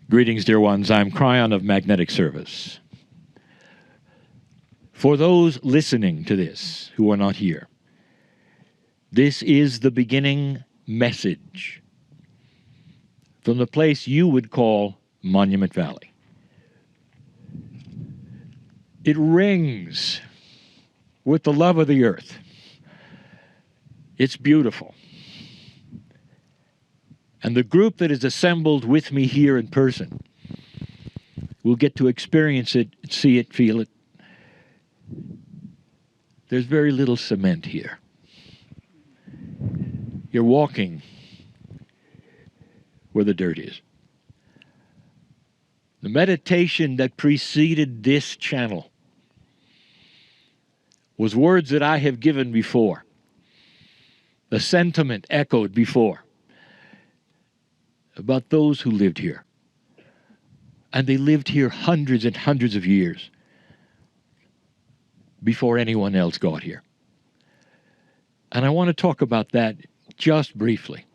Greetings, dear ones. I'm Cryon of Magnetic Service. For those listening to this who are not here, this is the beginning message from the place you would call Monument Valley. It rings with the love of the earth. It's beautiful. And the group that is assembled with me here in person will get to experience it, see it, feel it. There's very little cement here. You're walking where the dirt is. The meditation that preceded this channel was words that I have given before. The sentiment echoed before about those who lived here. And they lived here hundreds and hundreds of years before anyone else got here. And I want to talk about that just briefly.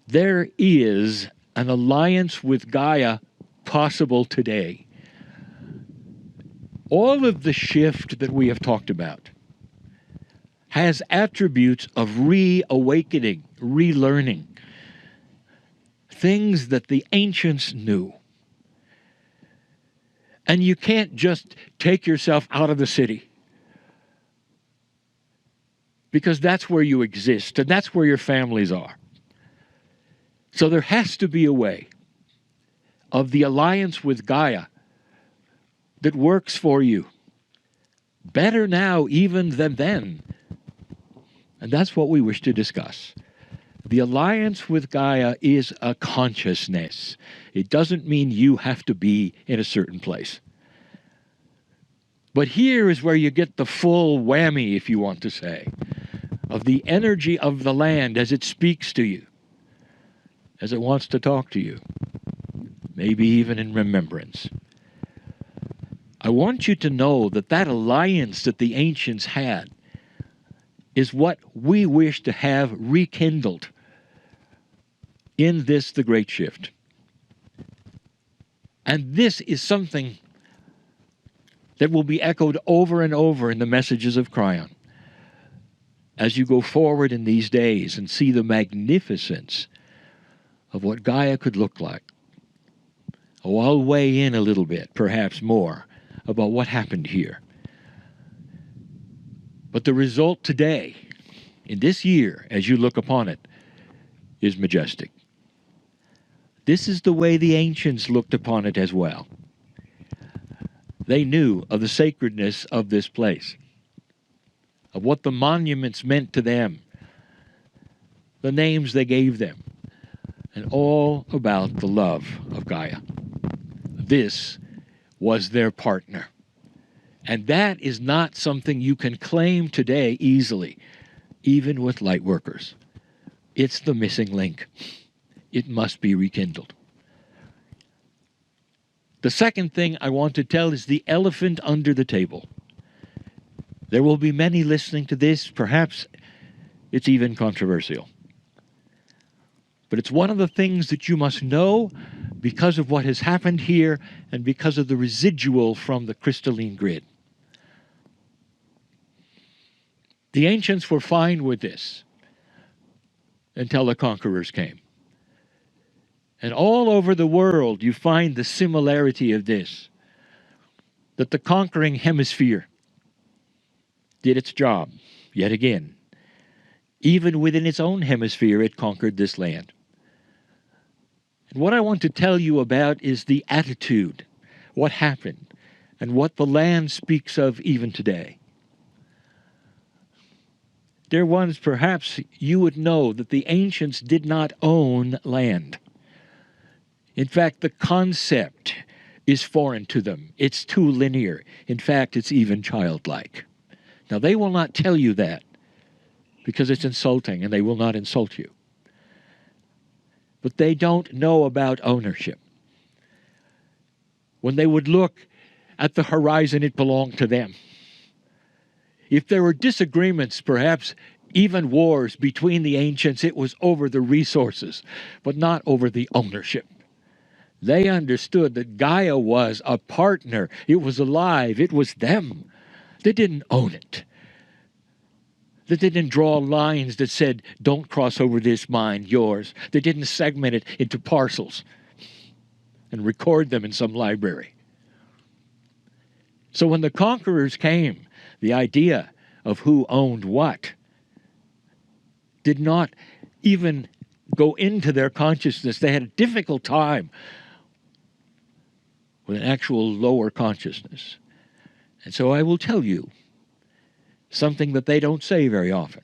There is an alliance with Gaia possible today. All of the shift that we have talked about has attributes of reawakening, relearning, things that the ancients knew. And you can't just take yourself out of the city, because that's where you exist and that's where your families are. So there has to be a way of the alliance with Gaia that works for you better now even than then. And that's what we wish to discuss. The alliance with Gaia is a consciousness. It doesn't mean you have to be in a certain place. But here is where you get the full whammy, if you want to say, of the energy of the land as it speaks to you, as it wants to talk to you, maybe even in remembrance. I want you to know that that alliance that the ancients had is what we wish to have rekindled in this, the Great Shift. And this is something that will be echoed over and over in the messages of Cryon as you go forward in these days and see the magnificence of what Gaia could look like. Oh, I'll weigh in a little bit, perhaps more, about what happened here. But the result today, in this year, as you look upon it, is majestic. This is the way the ancients looked upon it as well. They knew of the sacredness of this place, of what the monuments meant to them, the names they gave them, and all about the love of Gaia. This was their partner. And that is not something you can claim today easily, even with light workers. It's the missing link. It must be rekindled. The second thing I want to tell is the elephant under the table. There will be many listening to this. Perhaps it's even controversial. But it's one of the things that you must know because of what has happened here and because of the residual from the crystalline grid. The ancients were fine with this until the conquerors came. And all over the world you find the similarity of this, that the conquering hemisphere did its job yet again. Even within its own hemisphere it conquered this land. And what I want to tell you about is the attitude, what happened, and what the land speaks of even today. Dear ones, perhaps you would know that the ancients did not own land. In fact, the concept is foreign to them. It's too linear. In fact, it's even childlike. Now, they will not tell you that because it's insulting, and they will not insult you. But they don't know about ownership. When they would look at the horizon, it belonged to them. If there were disagreements, perhaps even wars between the ancients, it was over the resources, but not over the ownership. They understood that Gaia was a partner. It was alive. It was them. They didn't own it. They didn't draw lines that said, don't cross over this mine, yours. They didn't segment it into parcels and record them in some library. So when the conquerors came, the idea of who owned what did not even go into their consciousness. They had a difficult time with an actual lower consciousness. And so I will tell you something that they don't say very often.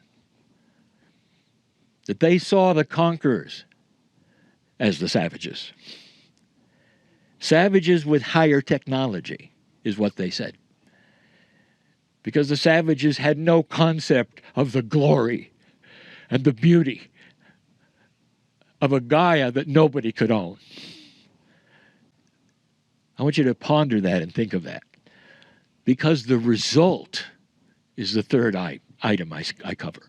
That they saw the conquerors as the savages. Savages with higher technology is what they said. Because the savages had no concept of the glory and the beauty of a Gaia that nobody could own. I want you to ponder that and think of that. Because the result is the third item I cover.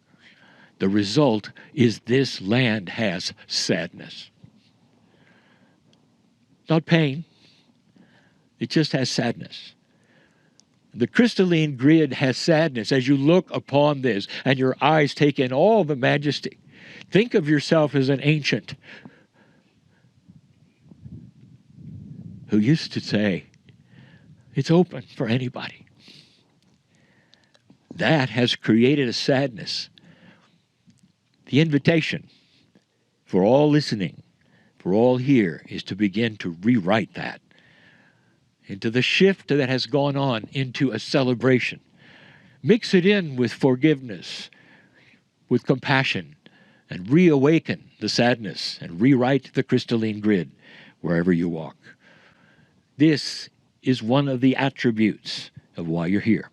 The result is this land has sadness. Not pain. It just has sadness. The crystalline grid has sadness as you look upon this and your eyes take in all the majesty. Think of yourself as an ancient who used to say, it's open for anybody. That has created a sadness. The invitation for all listening, for all here, is to begin to rewrite that into the shift that has gone on into a celebration. Mix it in with forgiveness, with compassion, and reawaken the sadness and rewrite the crystalline grid wherever you walk. This is one of the attributes of why you're here.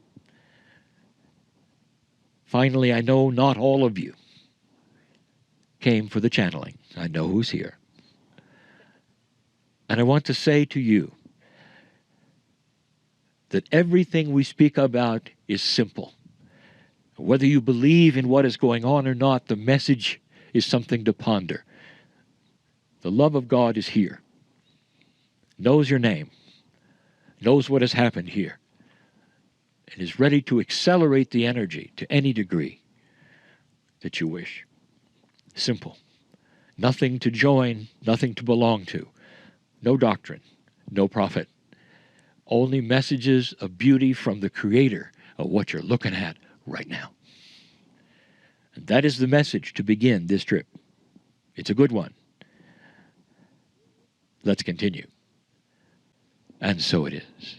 Finally, I know not all of you came for the channeling. I know who's here. And I want to say to you that everything we speak about is simple. Whether you believe in what is going on or not, the message is something to ponder. The love of God is here, knows your name, knows what has happened here, and is ready to accelerate the energy to any degree that you wish. Simple. Nothing to join, nothing to belong to. No doctrine, no prophet. Only messages of beauty from the Creator of what you're looking at right now. And that is the message to begin this trip. It's a good one. Let's continue. And so it is.